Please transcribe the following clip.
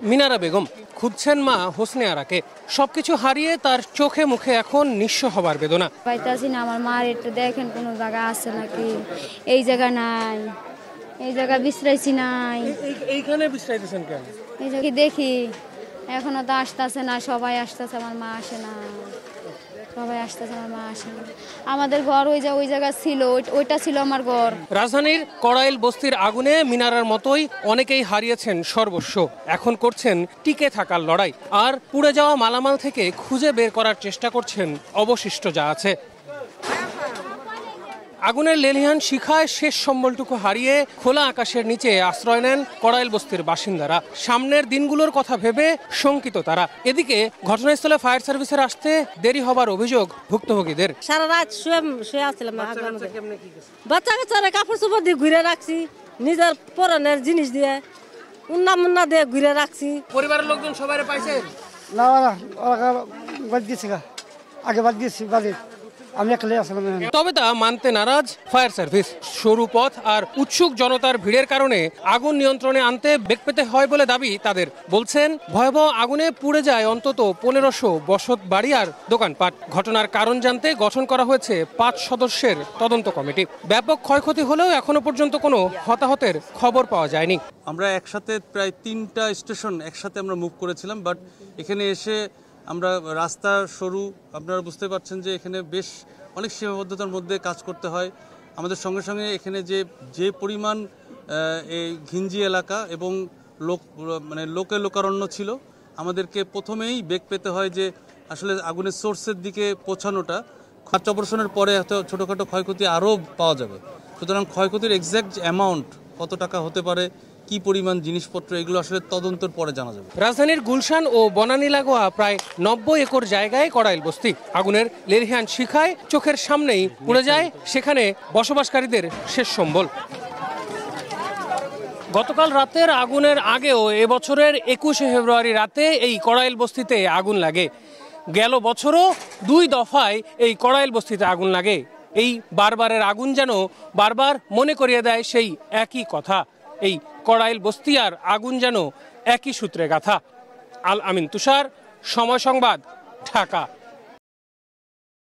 মিনারা বেগম খুঁজছেন মা হোসনে আরাকে। সবকিছু হারিয়ে তার চোখে মুখে এখন নিঃস্ব হবার বেদনা। পাইতাছি না, আমার মার একটু দেখেন কোনো জায়গা আছে নাকি। এই জায়গা নাই, এই জায়গা বিশ্রাইছি নাই। এইখানে বিশ্রাইতেছেন কেন? এই জায়গা দেখি এখনো তো আসতেছে না, সবাই আসতেছে, আমার মা আসে না। সবাই আসতেছে, আমার মা আসে না। আমাদের ঘর ওই জায়গা ছিল, ওইটা ছিল আমার ঘর। রাজধানীর কড়াইল বস্তির আগুনে মিনারার মতোই অনেকেই হারিয়েছেন সর্বস্ব। এখন করছেন টিকে থাকার লড়াই, আর পুড়ে যাওয়া মালামাল থেকে খুঁজে বের করার চেষ্টা করছেন অবশিষ্ট যা আছে। আগুনের লেলিহান শিখায় শেষ সম্বলটুকু হারিয়ে খোলা আকাশের নিচে আশ্রয় নেন কড়াইল বস্তির বাসিন্দারা। সামনের দিনগুলোর কথা ভেবে শঙ্কিত তারা। এদিকে ঘটনাস্থলে ফায়ার সার্ভিসের আসতে দেরি হবার অভিযোগ ভুক্তভোগীদের। সারা রাত শুয়ে আসছিলাম, বাচ্চা কাচ্চারা কাপড় চোপড় দিয়ে ঘুরে রাখছি, নিজের পরনের জিনিস দিয়ে উন্না মুন্না দিয়ে ঘুরে রাখছি। পরিবারের লোকজন সবাই পাইছেন? না, বাদ দিয়েছি, আগে বাদ দিয়েছি, বাদে আমি একলাই আসলাম। তবে তা মানতে নারাজ ফায়ার সার্ভিস। সরু পথ আর উৎসুক জনতার ভিড়ের কারণে আগুন নিয়ন্ত্রণে আনতে বেগ পেতে হয় বলে দাবি তাদের। বলছেন ভয়াবহ আগুনে পুড়ে যায় অন্তত 1500 বসত বাড়ি আর দোকানপাট। ঘটনার কারণ জানতে গঠন করা হয়েছে 5 সদস্যের তদন্ত কমিটি। ব্যাপক ক্ষয়ক্ষতি হলেও এখনো পর্যন্ত কোনো হতাহতের খবর পাওয়া যায়নি। আমরা একসাথে প্রায় 3টা স্টেশন একসাথে আমরা মুভ করেছিলাম, বাট এখানে এসে আমরা রাস্তা সরু, আপনারা বুঝতে পারছেন যে এখানে বেশ অনেক সীমাবদ্ধতার মধ্যে কাজ করতে হয় আমাদের। সঙ্গে সঙ্গে এখানে যে পরিমাণ এই ঘিঞ্জি এলাকা এবং লোকারণ্য ছিল, আমাদেরকে প্রথমেই বেগ পেতে হয় যে আসলে আগুনের সোর্সের দিকে পৌঁছানোটা। সার্চ অপারেশনের পরে হয়তো ছোটোখাটো ক্ষয়ক্ষতি আরও পাওয়া যাবে। সুতরাং ক্ষয়ক্ষতির এক্স্যাক্ট অ্যামাউন্ট কত টাকা হতে পারে, কি পরিমাণ জিনিসপত্র, এগুলো আসলে তদন্তের পরে জানা যাবে। রাজধানীর গুলশান ও বনানী লাগোয়া প্রায় 90 একর জায়গায় কড়াইল বস্তি। আগুনের লেলিহান শিখায় চোখের সামনেই পুড়ে যায় সেখানে বসবাসকারীদের শেষ সম্বল। গতকাল রাতের আগুনের আগেও এবছরের 21শে ফেব্রুয়ারি রাতে এই কড়াইল বস্তিতে আগুন লাগে। গেল বছরও 2 দফায় এই কড়াইল বস্তিতে আগুন লাগে। এই বারবারের আগুন যেন বারবার মনে করিয়ে দেয় সেই একই কথা। এই কড়াইল বস্তি আর আগুন যেন একই সূত্রে গাথা। আল আমিন তুষার, সময় সংবাদ, ঢাকা।